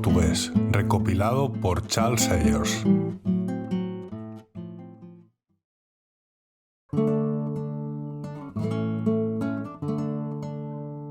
portugués, recopilado por Charles Sayers.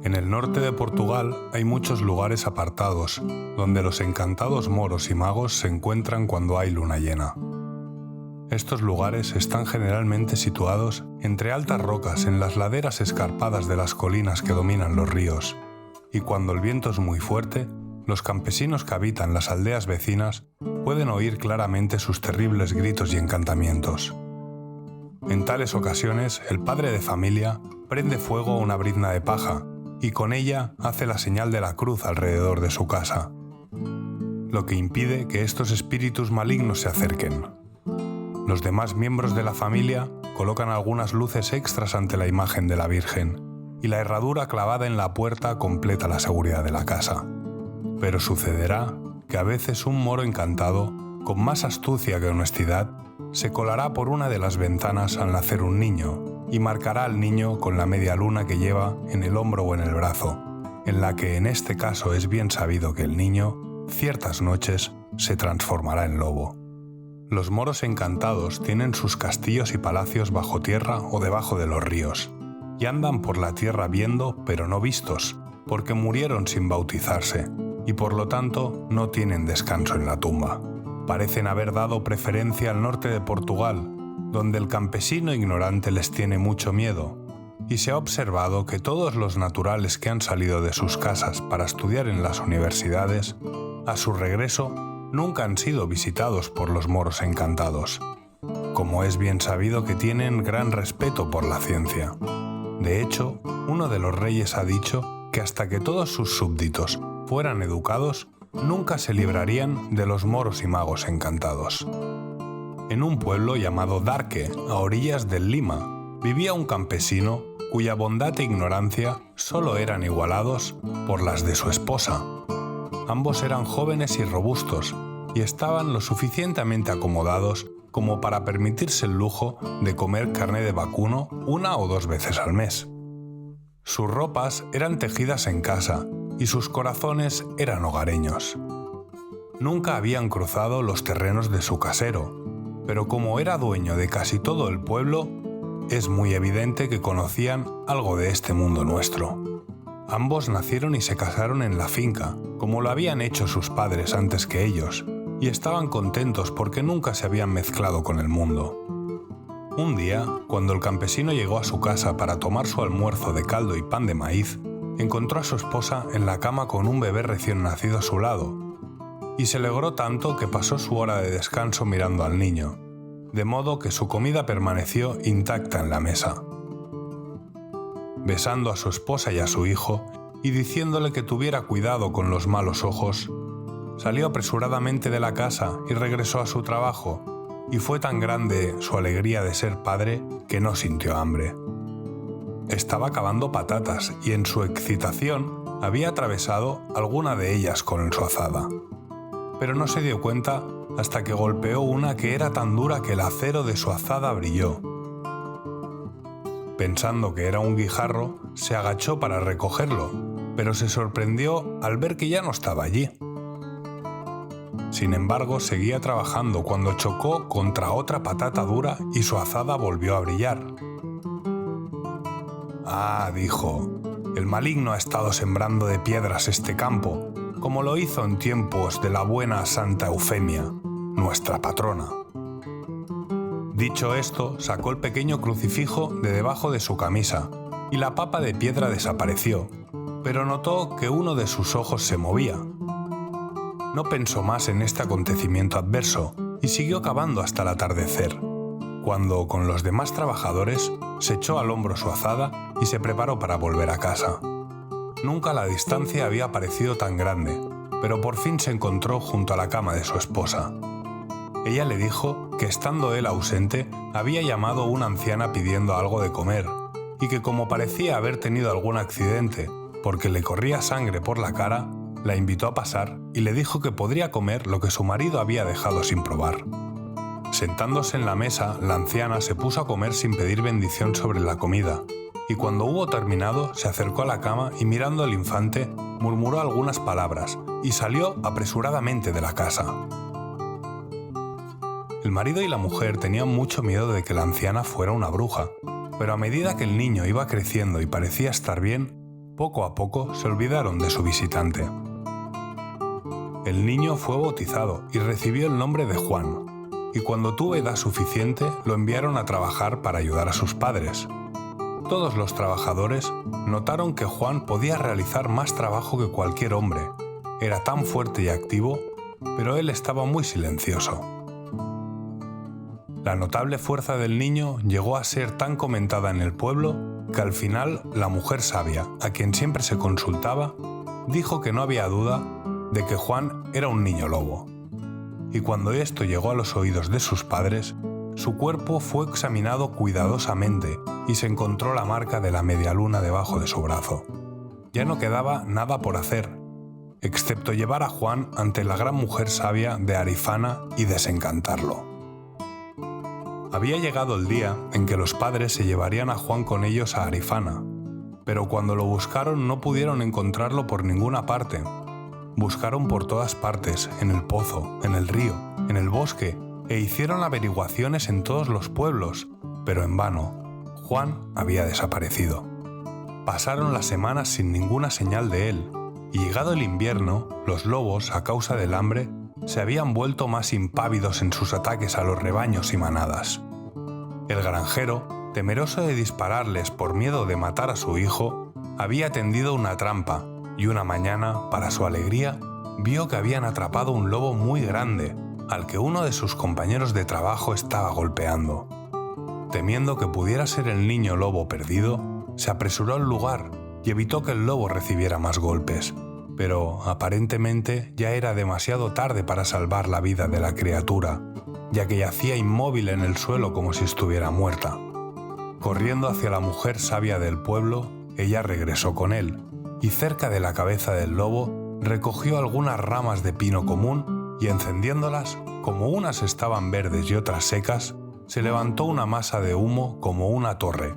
En el norte de Portugal hay muchos lugares apartados, donde los encantados moros y magos se encuentran cuando hay luna llena. Estos lugares están generalmente situados entre altas rocas en las laderas escarpadas de las colinas que dominan los ríos, y cuando el viento es muy fuerte, los campesinos que habitan las aldeas vecinas pueden oír claramente sus terribles gritos y encantamientos. En tales ocasiones, el padre de familia prende fuego a una brizna de paja y con ella hace la señal de la cruz alrededor de su casa, lo que impide que estos espíritus malignos se acerquen. Los demás miembros de la familia colocan algunas luces extras ante la imagen de la Virgen, y la herradura clavada en la puerta completa la seguridad de la casa. Pero sucederá que a veces un moro encantado, con más astucia que honestidad, se colará por una de las ventanas al nacer un niño y marcará al niño con la media luna que lleva en el hombro o en el brazo, en la que en este caso es bien sabido que el niño, ciertas noches, se transformará en lobo. Los moros encantados tienen sus castillos y palacios bajo tierra o debajo de los ríos, y andan por la tierra viendo pero no vistos, porque murieron sin bautizarse, y por lo tanto no tienen descanso en la tumba. Parecen haber dado preferencia al norte de Portugal, donde el campesino ignorante les tiene mucho miedo, y se ha observado que todos los naturales que han salido de sus casas para estudiar en las universidades, a su regreso nunca han sido visitados por los moros encantados, como es bien sabido que tienen gran respeto por la ciencia. De hecho, uno de los reyes ha dicho que hasta que todos sus súbditos fueran educados, nunca se librarían de los moros y magos encantados. En un pueblo llamado Darque, a orillas del Lima, vivía un campesino cuya bondad e ignorancia solo eran igualados por las de su esposa. Ambos eran jóvenes y robustos y estaban lo suficientemente acomodados como para permitirse el lujo de comer carne de vacuno 1 o 2 veces al mes. Sus ropas eran tejidas en casa y sus corazones eran hogareños. Nunca habían cruzado los terrenos de su casero, pero como era dueño de casi todo el pueblo, es muy evidente que conocían algo de este mundo nuestro. Ambos nacieron y se casaron en la finca, como lo habían hecho sus padres antes que ellos, y estaban contentos porque nunca se habían mezclado con el mundo. Un día, cuando el campesino llegó a su casa para tomar su almuerzo de caldo y pan de maíz, encontró a su esposa en la cama con un bebé recién nacido a su lado, y se alegró tanto que pasó su hora de descanso mirando al niño, de modo que su comida permaneció intacta en la mesa. Besando a su esposa y a su hijo, y diciéndole que tuviera cuidado con los malos ojos, salió apresuradamente de la casa y regresó a su trabajo, y fue tan grande su alegría de ser padre que no sintió hambre. Estaba cavando patatas y en su excitación había atravesado alguna de ellas con su azada, pero no se dio cuenta hasta que golpeó una que era tan dura que el acero de su azada brilló. Pensando que era un guijarro, se agachó para recogerlo, pero se sorprendió al ver que ya no estaba allí. Sin embargo, seguía trabajando cuando chocó contra otra patata dura y su azada volvió a brillar. «Ah», dijo, «el maligno ha estado sembrando de piedras este campo, como lo hizo en tiempos de la buena Santa Eufemia, nuestra patrona». Dicho esto, sacó el pequeño crucifijo de debajo de su camisa y la papa de piedra desapareció, pero notó que uno de sus ojos se movía. No pensó más en este acontecimiento adverso y siguió cavando hasta el atardecer, cuando, con los demás trabajadores, se echó al hombro su azada y se preparó para volver a casa. Nunca la distancia había parecido tan grande, pero por fin se encontró junto a la cama de su esposa. Ella le dijo que estando él ausente, había llamado una anciana pidiendo algo de comer, y que como parecía haber tenido algún accidente, porque le corría sangre por la cara, la invitó a pasar y le dijo que podría comer lo que su marido había dejado sin probar. Sentándose en la mesa, la anciana se puso a comer sin pedir bendición sobre la comida, y cuando hubo terminado se acercó a la cama y mirando al infante murmuró algunas palabras y salió apresuradamente de la casa. El marido y la mujer tenían mucho miedo de que la anciana fuera una bruja, pero a medida que el niño iba creciendo y parecía estar bien, poco a poco se olvidaron de su visitante. El niño fue bautizado y recibió el nombre de Juan, y cuando tuvo edad suficiente lo enviaron a trabajar para ayudar a sus padres. Todos los trabajadores notaron que Juan podía realizar más trabajo que cualquier hombre. Era tan fuerte y activo, pero él estaba muy silencioso. La notable fuerza del niño llegó a ser tan comentada en el pueblo que al final la mujer sabia, a quien siempre se consultaba, dijo que no había duda de que Juan era un niño lobo. Y cuando esto llegó a los oídos de sus padres, su cuerpo fue examinado cuidadosamente y se encontró la marca de la media luna debajo de su brazo. Ya no quedaba nada por hacer, excepto llevar a Juan ante la gran mujer sabia de Arifana y desencantarlo. Había llegado el día en que los padres se llevarían a Juan con ellos a Arifana, pero cuando lo buscaron no pudieron encontrarlo por ninguna parte. Buscaron por todas partes, en el pozo, en el río, en el bosque, e hicieron averiguaciones en todos los pueblos, pero en vano. Juan había desaparecido. Pasaron las semanas sin ninguna señal de él, y llegado el invierno, los lobos, a causa del hambre, se habían vuelto más impávidos en sus ataques a los rebaños y manadas. El granjero, temeroso de dispararles por miedo de matar a su hijo, había tendido una trampa y una mañana, para su alegría, vio que habían atrapado un lobo muy grande, al que uno de sus compañeros de trabajo estaba golpeando. Temiendo que pudiera ser el niño lobo perdido, se apresuró al lugar y evitó que el lobo recibiera más golpes, pero aparentemente ya era demasiado tarde para salvar la vida de la criatura, ya que yacía inmóvil en el suelo como si estuviera muerta. Corriendo hacia la mujer sabia del pueblo, ella regresó con él, y cerca de la cabeza del lobo recogió algunas ramas de pino común y encendiéndolas, como unas estaban verdes y otras secas, se levantó una masa de humo como una torre,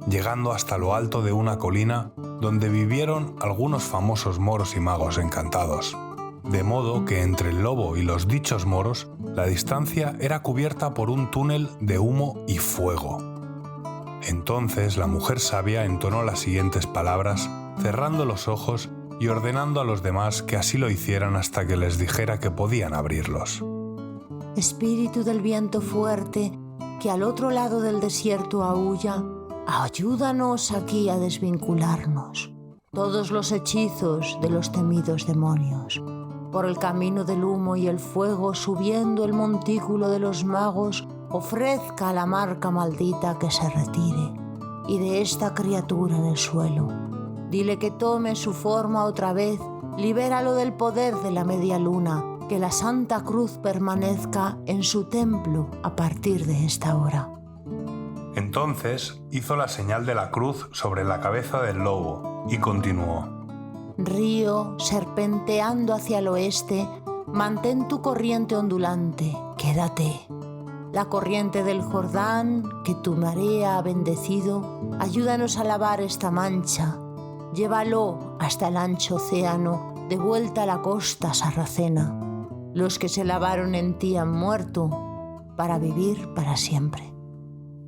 llegando hasta lo alto de una colina donde vivieron algunos famosos moros y magos encantados. De modo que entre el lobo y los dichos moros, la distancia era cubierta por un túnel de humo y fuego. Entonces la mujer sabia entonó las siguientes palabras, cerrando los ojos y ordenando a los demás que así lo hicieran hasta que les dijera que podían abrirlos. Espíritu del viento fuerte, que al otro lado del desierto aúlla, ayúdanos aquí a desvincularnos todos los hechizos de los temidos demonios. Por el camino del humo y el fuego, subiendo el montículo de los magos, ofrezca a la marca maldita que se retire, y de esta criatura en el suelo, dile que tome su forma otra vez, libéralo del poder de la media luna, que la Santa Cruz permanezca en su templo a partir de esta hora. Entonces hizo la señal de la cruz sobre la cabeza del lobo y continuó. Río, serpenteando hacia el oeste, mantén tu corriente ondulante, quédate. La corriente del Jordán, que tu marea ha bendecido, ayúdanos a lavar esta mancha. Llévalo hasta el ancho océano, de vuelta a la costa sarracena. Los que se lavaron en ti han muerto, para vivir para siempre.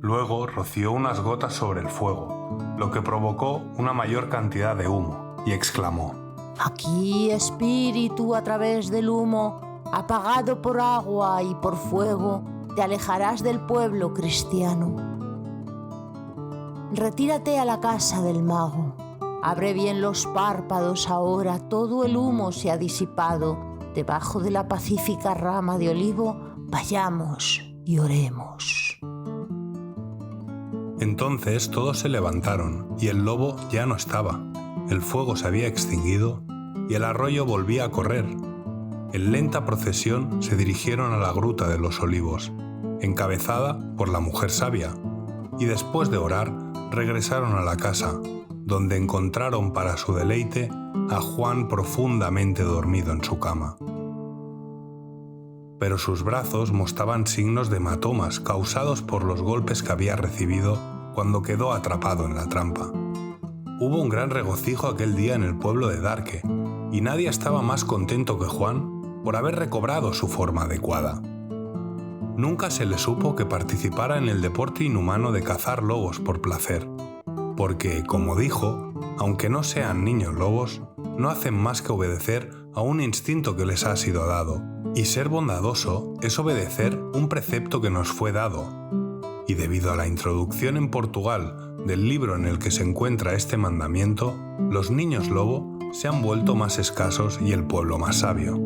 Luego roció unas gotas sobre el fuego, lo que provocó una mayor cantidad de humo, y exclamó: Aquí, espíritu, a través del humo, apagado por agua y por fuego, te alejarás del pueblo cristiano. Retírate a la casa del mago. Abre bien los párpados ahora, todo el humo se ha disipado. Debajo de la pacífica rama de olivo, vayamos y oremos. Entonces todos se levantaron, y el lobo ya no estaba. El fuego se había extinguido, y el arroyo volvía a correr. En lenta procesión se dirigieron a la gruta de los olivos, encabezada por la mujer sabia, y después de orar, regresaron a la casa, donde encontraron para su deleite a Juan profundamente dormido en su cama. Pero sus brazos mostraban signos de hematomas causados por los golpes que había recibido cuando quedó atrapado en la trampa. Hubo un gran regocijo aquel día en el pueblo de Darke, y nadie estaba más contento que Juan por haber recobrado su forma adecuada. Nunca se le supo que participara en el deporte inhumano de cazar lobos por placer, porque, como dijo, aunque no sean niños lobos, no hacen más que obedecer a un instinto que les ha sido dado, y ser bondadoso es obedecer un precepto que nos fue dado. Y debido a la introducción en Portugal del libro en el que se encuentra este mandamiento, los niños lobo se han vuelto más escasos y el pueblo más sabio.